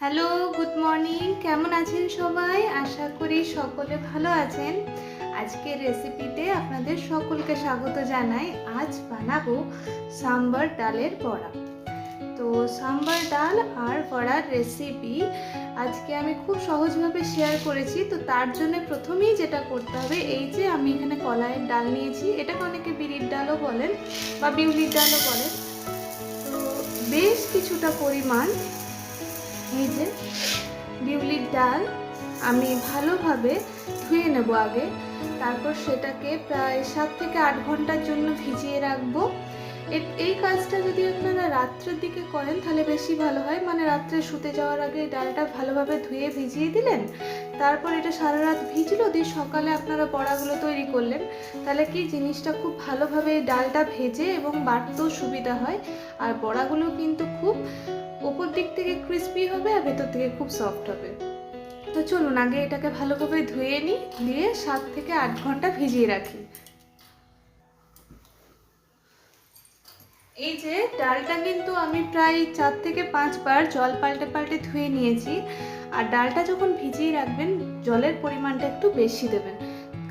Hello, good morning. কেমন আছেন সবাই? আশা করি সকলে ভালো আছেন। আজকের রেসিপিতে আপনাদের সকলকে স্বাগত জানাই। আজ বানাবো সাম্বার ডালের বড়া। তো সাম্বার ডাল আর বড়ার রেসিপি আজকে আমি খুব সহজভাবে শেয়ার করেছি। তো তার জন্য প্রথমেই যেটা করতে হবে, এই যে আমি এখানে কলাইয়ের ডাল নিয়েছি, এটাকে অনেকে বিউলির ডালও বলেন বা বিউলির ডালও বলেন। তো বেশ কিছুটা পরিমাণ এই যে বিউলির ডাল আমি ভালোভাবে ধুয়ে নেব আগে। তারপর সেটাকে প্রায় 7 থেকে 8 ঘন্টার জন্য ভিজিয়ে রাখবো। এই কাজটা যদি আপনারা রাত্রের দিকে করেন তাহলে বেশি ভালো হয়। মানে রাত্রে শুতে যাওয়ার আগে ডালটা ভালোভাবে ধুয়ে ভিজিয়ে দিলেন, তারপর এটা সারা রাত ভিজলো, দিয়ে সকালে আপনারা বড়াগুলো তৈরি করলেন, তাহলে কি জিনিসটা খুব ভালোভাবে ডালটা ভেজে এবং বাটতেও সুবিধা হয়। আর বড়াগুলো কিন্তু খুব উপর দিক থেকে ক্রিস্পি হবে আর ভেতর থেকে খুব সফট হবে। তো চলুন আগে এটাকে ভালোভাবে ধুয়ে নিই, দিয়ে 7 থেকে 8 ঘন্টা ভিজিয়ে রাখি। এই যে ডালটা কিন্তু আমি প্রায় 4 থেকে 5 বার জল পাল্টে পাল্টে ধুয়ে নিয়েছি। আর ডালটা যখন ভিজিয়ে রাখবেন জলের পরিমাণটা একটু বেশি দেবেন,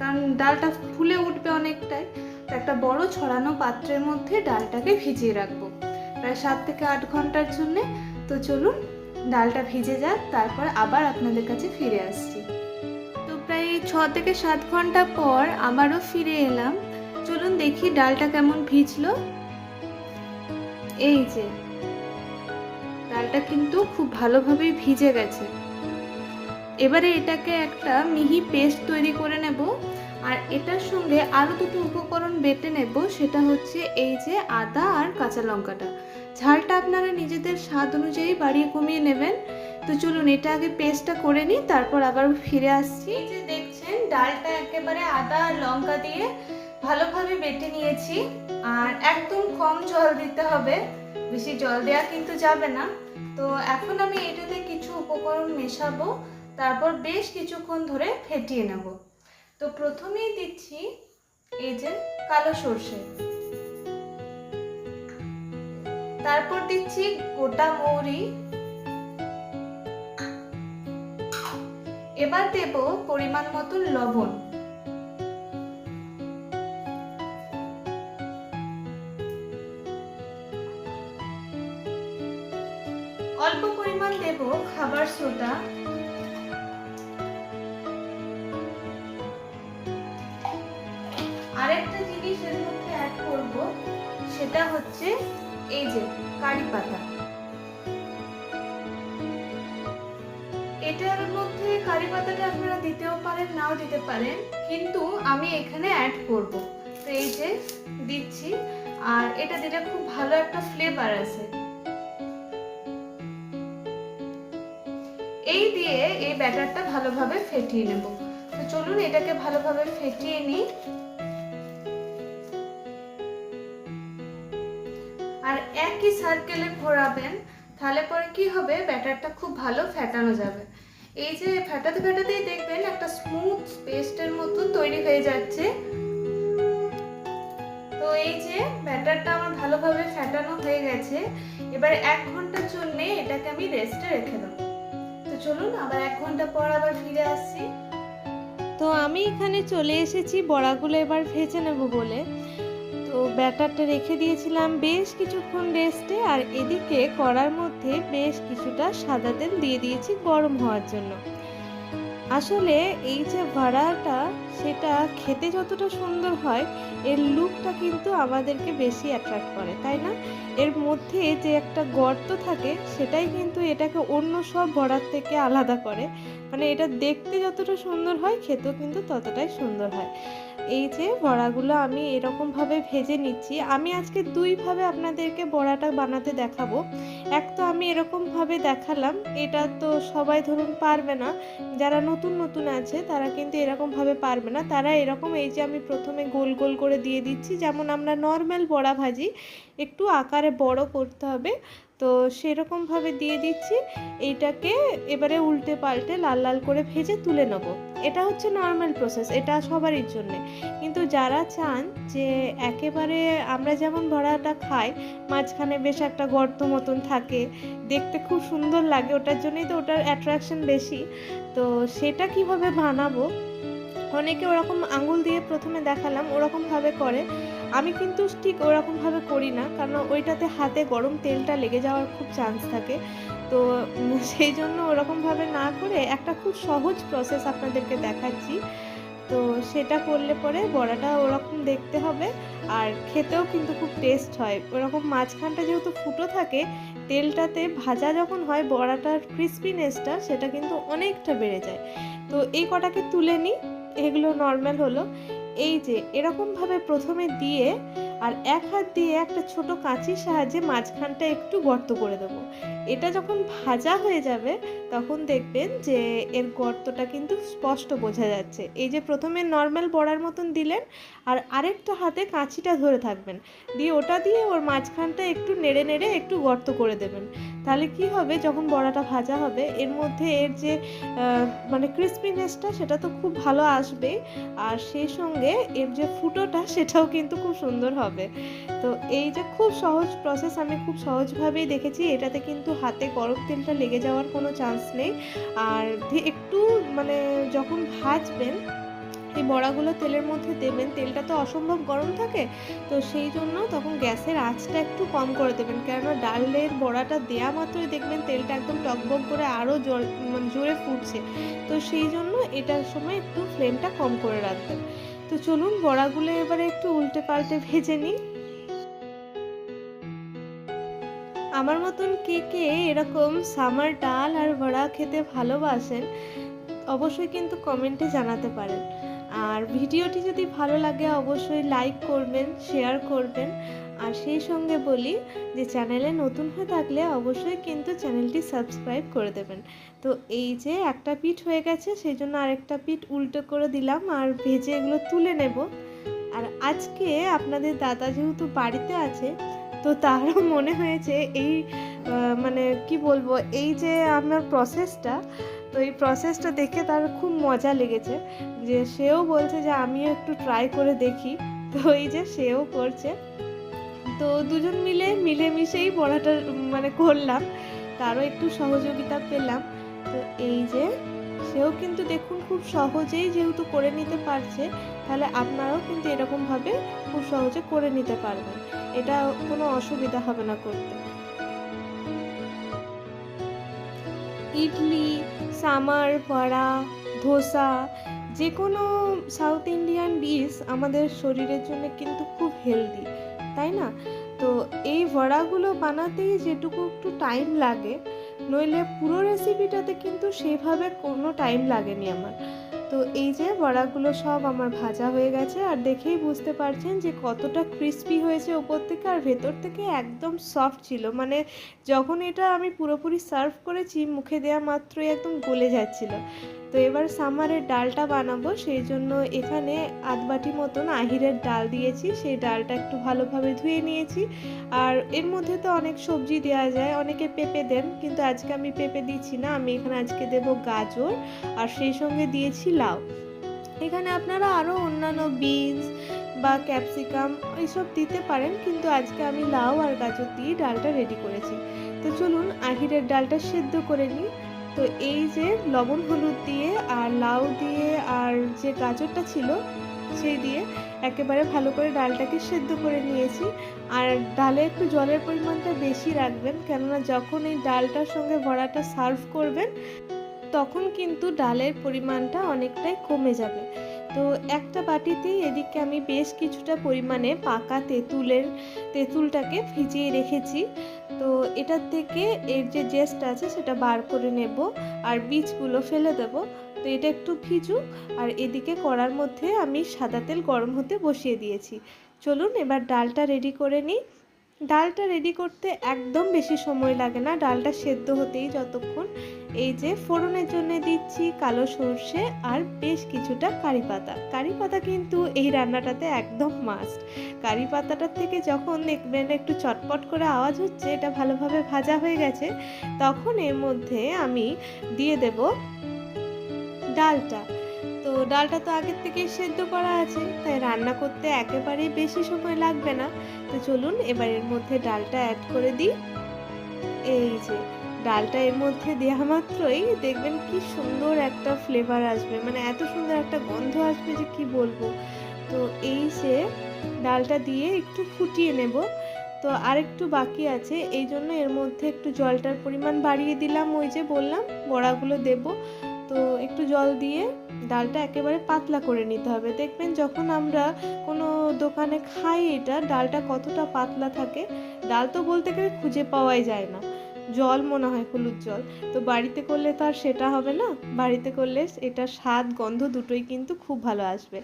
কারণ ডালটা ফুলে উঠবে অনেকটাই। তো একটা বড় ছড়ানো পাত্রের মধ্যে ডালটাকে ভিজিয়ে রাখবো প্রায় 7 থেকে 8 ঘন্টার জন্যে। তো চলুন ডালটা ভিজে যাক, তারপর আবার আপনাদের কাছে ফিরে আসছি। তো প্রায় 6 থেকে 7 ঘন্টা পর আবারও ফিরে এলাম। চলুন দেখি ডালটা কেমন ভিজলো। এই যে ডালটা কিন্তু খুব ভালোভাবেই ভিজে গেছে। এবারে এটাকে একটা মিহি পেস্ট তৈরি করে নেব। আর এটার সঙ্গে আরও দুটো উপকরণ বেটে নেব, সেটা হচ্ছে এই যে আদা আর কাঁচা লঙ্কাটা। ঝালটা আপনারা নিজেদের স্বাদ অনুযায়ী বাড়িয়ে কমিয়ে নেবেন। তো চলুন এটা আগে পেস্টটা করে নিই, তারপর আবার ফিরে আসছি। এই যে দেখছেন ডালটা একেবারে আদা আর লঙ্কা দিয়ে ভালোভাবে বেটে নিয়েছি। আর একদম কম জল দিতে হবে, বেশি জল দেওয়া কিন্তু যাবে না। তো এখন আমি এটাতে কিছু উপকরণ মেশাবো, তারপর বেশ কিছুক্ষণ ধরে ফেটিয়ে নেব। তো প্রথমেই দিচ্ছি এই যে কালো সর্ষে, তারপর দিচ্ছি গোটা মৌরি, এবার দেব পরিমাণ মতো লবণ, অল্প পরিমাণ দেব খাবার সোডা, আরেকটা জিনিস এর মধ্যে অ্যাড করব, সেটা হচ্ছে এই যে কারি পাতা। এটার মধ্যে কারি পাতাটা আপনারা দিতেও পারেন, নাও দিতে পারেন, কিন্তু আমি এখানে অ্যাড করব। তো এই যে দিচ্ছি, আর এটা দিলে খুব ভালো একটা ফ্লেভার আসে। এই দিয়ে এই ব্যাটারটা ভালোভাবে ফেটিয়ে নেব। তো চলুন এটাকে ভালোভাবে ফেটিয়ে নিই। আর একই সার্কেলে ঘোরাবেন, তাহলে পরে কি হবে, ব্যাটারটা খুব ভালো ফেটানো যাবে। এই যে ফেটাতে ফেটাতেই দেখবেন একটা স্মুথ পেস্টের মতো তৈরি হয়ে যাচ্ছে। তো এই যে ব্যাটারটা আমার ভালোভাবে ফেটানো হয়ে গেছে। এবার 1 ঘন্টার জন্য এটাকে আমি রেস্টে রেখে দেবো। তো চলুন আবার 1 ঘন্টা পর আবার ফিরে আসছি। তো আমি এখানে চলে এসেছি বড়াগুলো এবার ভেজে নেব বলে। তো ব্যাটারটা রেখে দিয়েছিলাম বেশ কিছুক্ষণ রেস্টে, আর এদিকে কড়ার মধ্যে বেশ কিছুটা সাদা তেল দিয়ে দিয়েছি গরম হওয়ার জন্য। আসলে এই যে বড়াটা, সেটা খেতে যতটা সুন্দর হয়, এর লুকটা কিন্তু আমাদেরকে বেশি অ্যাট্রাক্ট করে, তাই না? এর মধ্যে যে একটা গর্ত থাকে, সেটাই কিন্তু এটাকে অন্য সব বড়ার থেকে আলাদা করে। মানে এটা দেখতে যতটা সুন্দর হয়, খেতেও কিন্তু ততটাই সুন্দর হয়। এই যে বড়াগুলো আমি এরকমভাবে ভেজে নিচ্ছি। আমি আজকে দুইভাবে আপনাদেরকে বড়াটা বানাতে দেখাবো। এক তো আমি এরকমভাবে দেখালাম, এটা তো সবাই ধরুন পারবে না, যারা নতুন নতুন আছে তারা কিন্তু এরকমভাবে পারবে না। তারা এরকম, এই যে আমি প্রথমে গোল গোল করে দিয়ে দিচ্ছি, যেমন আমরা নর্মাল বড়া ভাজি, একটু আকারে বড় করতে হবে। তো তো সেরকমভাবে দিয়ে দিচ্ছি। এইটাকে এবারে উল্টে পাল্টে লাল লাল করে ভেজে তুলে নেব। এটা হচ্ছে নর্মাল প্রসেস, এটা সবারই জন্যে। কিন্তু যারা চান যে একেবারে আমরা যেমন বড়াটা খাই মাঝখানে বেশ একটা গর্ত মতন থাকে, দেখতে খুব সুন্দর লাগে, ওটার জন্যই তো ওটার অ্যাট্রাকশন বেশি। তো সেটা কিভাবে বানাবো, অনেকে ওরকম আঙুল দিয়ে প্রথমে দেখালাম ওরকমভাবে করে, আমি কিন্তু ঠিক ওরকমভাবে করি না, কারণ ওইটাতে হাতে গরম তেলটা লেগে যাওয়ার খুব চান্স থাকে। তো সেই জন্য ওরকমভাবে না করে একটা খুব সহজ প্রসেস আপনাদেরকে দেখাচ্ছি। তো সেটা করলে পরে বড়াটা ওরকম দেখতে হবে, আর খেতেও কিন্তু খুব টেস্ট হয়। ওরকম মাঝখানটা যেহেতু ফুটো থাকে, তেলটাতে ভাজা যখন হয় বড়াটার ক্রিস্পিনেসটা সেটা কিন্তু অনেকটা বেড়ে যায়। তো এই কটাকে তুলে নিই, এগুলো নর্মাল হলো। এই যে এরকমভাবে প্রথমে দিয়ে আর এক হাত দিয়ে একটা ছোট কাঁচির সাহায্যে মাঝখানটা একটু গর্ত করে দেবো। এটা যখন ভাজা হয়ে যাবে তখন দেখবেন যে এর গর্তটা কিন্তু স্পষ্ট বোঝা যাচ্ছে। এই যে প্রথমে নর্মাল বড়ার মতন দিলেন, আর আরেকটা হাতে কাঁচিটা ধরে থাকবেন, দিয়ে ওটা দিয়ে ওর মাঝখানটা একটু নেড়ে নেড়ে একটু গর্ত করে দেবেন। তাহলে কি হবে, যখন বড়াটা ভাজা হবে এর মধ্যে এর যে মানে ক্রিস্পিনেসটা সেটা তো খুব ভালো আসবে, আর সেই সঙ্গে এর যে ফুটোটা সেটাও কিন্তু খুব সুন্দর হবে। তো এই যে খুব সহজ প্রসেস, আমি খুব সহজভাবেই দেখেছি, এটাতে কিন্তু হাতে গরম তেলটা লেগে যাওয়ার কোনো চান্স নেই। আর একটু মানে যখন ভাজবেন এই বড়াগুলো তেলের মধ্যে দেবেন, তেলটা তো অসম্ভব গরম থাকে, তো সেই জন্য তখন গ্যাসের আঁচটা একটু কম করে দেবেন, কেননা ডালের বড়াটা দেয়া মাত্রই দেখবেন তেলটা একদম টকবক করে আরও জোরে ফুটছে। তো সেই জন্য এটার সময় একটু ফ্লেমটা কম করে রাখবেন। তো চলুন বড়াগুলো এবারে একটু উল্টে পাল্টে ভেজে নিই। আমার মতন কে কে এরকম সামার ডাল আর বড়া খেতে ভালোবাসেন অবশ্যই কিন্তু কমেন্টে জানাতে পারেন। আর ভিডিওটি যদি ভালো লাগে অবশ্যই লাইক করবেন, শেয়ার করবেন। আর সেই সঙ্গে বলি যে চ্যানেলে নতুন হয়ে থাকলে অবশ্যই কিন্তু চ্যানেলটি সাবস্ক্রাইব করে দেবেন। তো এই যে একটা পিঠ হয়ে গেছে, সেই জন্য আরেকটা পিঠ উল্টো করে দিলাম আর ভেজে এগুলো তুলে নেব। আর আজকে আপনাদের দাদা যেহেতু বাড়িতে আছে, তো তারও মনে হয়েছে এই মানে কি বলবো, এই যে আমার প্রসেসটা, তো এই প্রসেসটা দেখে তার খুব মজা লেগেছে, যে সেও বলছে যে আমিও একটু ট্রাই করে দেখি। তো এই যে সেও করছে, তো দুজন মিলেমিশেই পড়াটা মানে করলাম, তারও একটু সহযোগিতা পেলাম। তো এই যে সেও কিন্তু দেখুন খুব সহজেই যেহেতু করে নিতে পারছে, তাহলে আপনারাও কিন্তু এরকমভাবে খুব সহজে করে নিতে পারবেন, এটা কোনো অসুবিধা হবে না করতে। ইডলি, সামার, বড়া, ধোসা, যে কোনো সাউথ ইন্ডিয়ান ডিশ আমাদের শরীরের জন্য কিন্তু খুব হেলদি, তাই না? তো এই বড়াগুলো বানাতেই যেটুকু একটু টাইম লাগে, নইলে পুরো রেসিপিটাতে কিন্তু সেভাবে কোনো টাইম লাগেনি আমার। তো এই যে বড়াগুলো সব আমার ভাজা হয়ে গেছে, আর দেখেই বুঝতে পারছেন যে কতটা ক্রিস্পি হয়েছে ওপর থেকে, আর ভেতর থেকে একদম সফট ছিল, মানে যখন এটা আমি পুরোপুরি সার্ভ করেছি মুখে দেওয়া মাত্রই একদম গলে যাচ্ছিল। তো এবার সামারের ডালটা বানাবো, সেই জন্য এখানে আধ বাটি মতন আহিরের ডাল দিয়েছি, সেই ডালটা একটু ভালোভাবে ধুয়ে নিয়েছি। আর এর মধ্যে তো অনেক সবজি দেওয়া যায়, অনেকে পেঁপে দেন, কিন্তু আজকে আমি পেঁপে দিচ্ছি না, আমি এখানে আজকে দেব গাজর, আর সেই সঙ্গে দিয়েছি লাউ। এখানে আপনারা আরও অন্যান্য বিনস বা ক্যাপসিকাম এইসব দিতে পারেন, কিন্তু আজকে আমি লাউ আর গাজর দিয়ে ডালটা রেডি করেছি। তো চলুন আহিরের ডালটা সেদ্ধ করে নিই। তো এই যে লবণ হলুদ দিয়ে আর লাউ দিয়ে আর যে গাজরটা ছিল সেই দিয়ে একেবারে ভালো করে ডালটাকে সেদ্ধ করে নিয়েছি। আর ডালে একটু জলের পরিমাণটা বেশি রাখবেন, কেননা যখন এই ডালটার সঙ্গে বড়াটা সার্ভ করবেন তখন কিন্তু ডালের পরিমাণটা অনেকটাই কমে যাবে। তো একটা বাটিতেই এদিকে আমি বেশ কিছুটা পরিমাণে পাকা তেঁতুলটাকে ভিজিয়ে রেখেছি। তো এটার থেকে এর যে জেস্ট আছে সেটা বার করে নেব, আর বীজগুলো ফেলে দেব। তো এটা একটু ভিজুক, আর এদিকে কড়ার মধ্যে আমি সাদা তেল গরম হতে বসিয়ে দিয়েছি। চলুন এবার ডালটা রেডি করে নিই। ডালটা রেডি করতে একদম বেশি সময় লাগে না, ডালটা সেদ্ধ হতেই যতক্ষণ। এই যে ফোড়নের জন্য দিচ্ছি কালো সর্ষে আর বেশ কিছুটা কারি পাতা। কারি পাতা কিন্তু এই রান্নাটাতে একদম মাস্ট। কারি পাতাটার থেকে যখন দেখবেন একটু চটপট করে আওয়াজ হচ্ছে, এটা ভালোভাবে ভাজা হয়ে গেছে, তখন এর মধ্যে আমি দিয়ে দেব ডালটা। তো ডালটা তো আগের থেকেই সেদ্ধ করা আছে, তাই রান্না করতে একেবারেই বেশি সময় লাগবে না। তো চলুন এবার এর মধ্যে ডালটা অ্যাড করে দিই। এই যে ডালটা এর মধ্যে দেওয়া মাত্রই দেখবেন কি সুন্দর একটা ফ্লেভার আসবে, মানে এত সুন্দর একটা গন্ধ আসবে যে কি বলবো। তো এই যে ডালটা দিয়ে একটু ফুটিয়ে নেব। তো আরেকটু বাকি আছে, এই জন্য এর মধ্যে একটু জলটার পরিমাণ বাড়িয়ে দিলাম। ওই যে বললাম বড়াগুলো দেব, তো একটু জল দিয়ে ডালটা একেবারে পাতলা করে নিতে হবে। দেখবেন যখন আমরা কোনো দোকানে খাই এটা, ডালটা কতটা পাতলা থাকে। ডাল তো বলতে গেলে খুঁজে পাওয়াই যায় না, জল মনে হয় হলুদ জল। তো বাড়িতে করলে তো আর সেটা হবে না, বাড়িতে করলে এটা স্বাদ গন্ধ দুটোই কিন্তু খুব ভালো আসবে।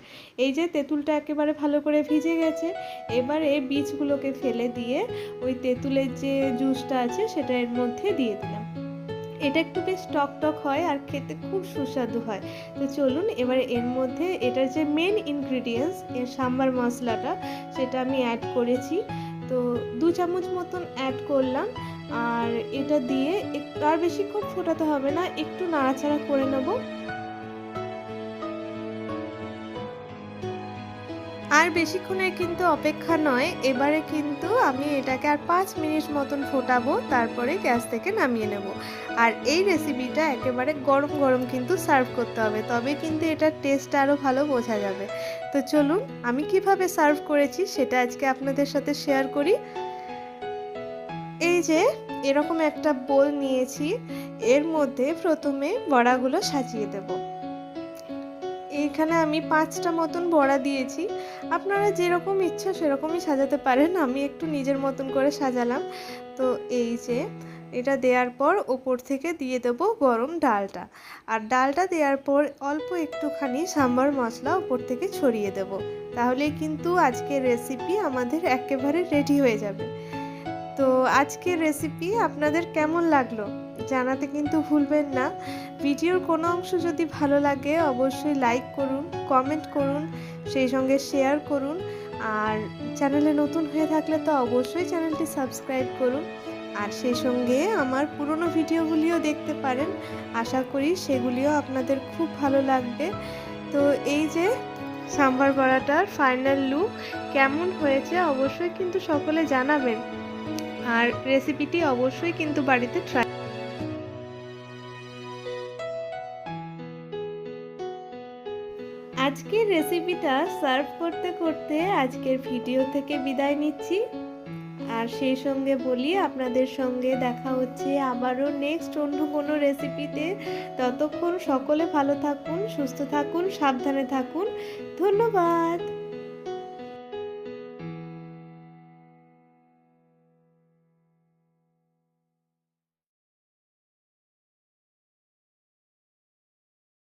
এই যে তেঁতুলটা একেবারে ভালো করে ভিজে গেছে, এবারে বীজগুলোকে ফেলে দিয়ে ওই তেঁতুলের যে জুসটা আছে সেটা এর মধ্যে দিয়ে দিলাম। এটা একটু বেশ টক টক হয় আর খেতে খুব সুস্বাদু হয়। তো চলুন এবার এর মধ্যে এটার যে মেন ইনগ্রিডিয়েন্টস এর সাম্বার মশলাটা, সেটা আমি অ্যাড করেছি। তো 2 চামচ মতন অ্যাড করলাম। আর এটা দিয়ে একটু আর বেশিক্ষণ ফোটাতে হবে না, একটু নাড়াচাড়া করে নেব। আর বেশিক্ষণের কিন্তু অপেক্ষা নয়, এবারে কিন্তু আমি এটাকে আর 5 মিনিট মতন ফোটাবো, তারপরে গ্যাস থেকে নামিয়ে নেব। আর এই রেসিপিটা একেবারে গরম গরম কিন্তু সার্ভ করতে হবে, তবে কিন্তু এটার টেস্ট আরও ভালো বোঝা যাবে। তো চলুন আমি কিভাবে সার্ভ করেছি সেটা আজকে আপনাদের সাথে শেয়ার করি। এই যে এরকম একটা বোল নিয়েছি, এর মধ্যে প্রথমে বড়াগুলো সাজিয়ে দেব। এইখানে আমি 5টা মতন বড়া দিয়েছি, আপনারা যেরকম ইচ্ছা সেরকমই সাজাতে পারেন, আমি একটু নিজের মতন করে সাজালাম। তো এই যে এটা দেওয়ার পর ওপর থেকে দিয়ে দেবো গরম ডালটা, আর ডালটা দেওয়ার পর অল্প একটুখানি সাম্বার মশলা ওপর থেকে ছড়িয়ে দেব। তাহলেই কিন্তু আজকের রেসিপি আমাদের একেবারে রেডি হয়ে যাবে। তো আজকের রেসিপি আপনাদের কেমন লাগলো জানাতে কিন্তু ভুলবেন না। ভিডিওর কোনো অংশ যদি ভালো লাগে অবশ্যই লাইক করুন, কমেন্ট করুন, সেই সঙ্গে শেয়ার করুন। আর চ্যানেলে নতুন হয়ে থাকলে তো অবশ্যই চ্যানেলটি সাবস্ক্রাইব করুন। আর সেই সঙ্গে আমার পুরনো ভিডিওগুলিও দেখতে পারেন, আশা করি সেগুলিও আপনাদের খুব ভালো লাগবে। তো এই যে সাম্বার বড়াটার ফাইনাল লুক কেমন হয়েছে অবশ্যই কিন্তু সকলে জানাবেন। আর রেসিপিটি অবশ্যই কিন্তু বাড়িতে ট্রাই। আজকের রেসিপিটা সার্ভ করতে করতে আজকের ভিডিও থেকে বিদায় নিচ্ছি। আর সেই সঙ্গে বলি আপনাদের সঙ্গে দেখা হচ্ছে আবারও নেক্সট অন্য কোনো রেসিপিতে। ততক্ষণ সকলে ভালো থাকুন, সুস্থ থাকুন, সাবধানে থাকুন। ধন্যবাদ।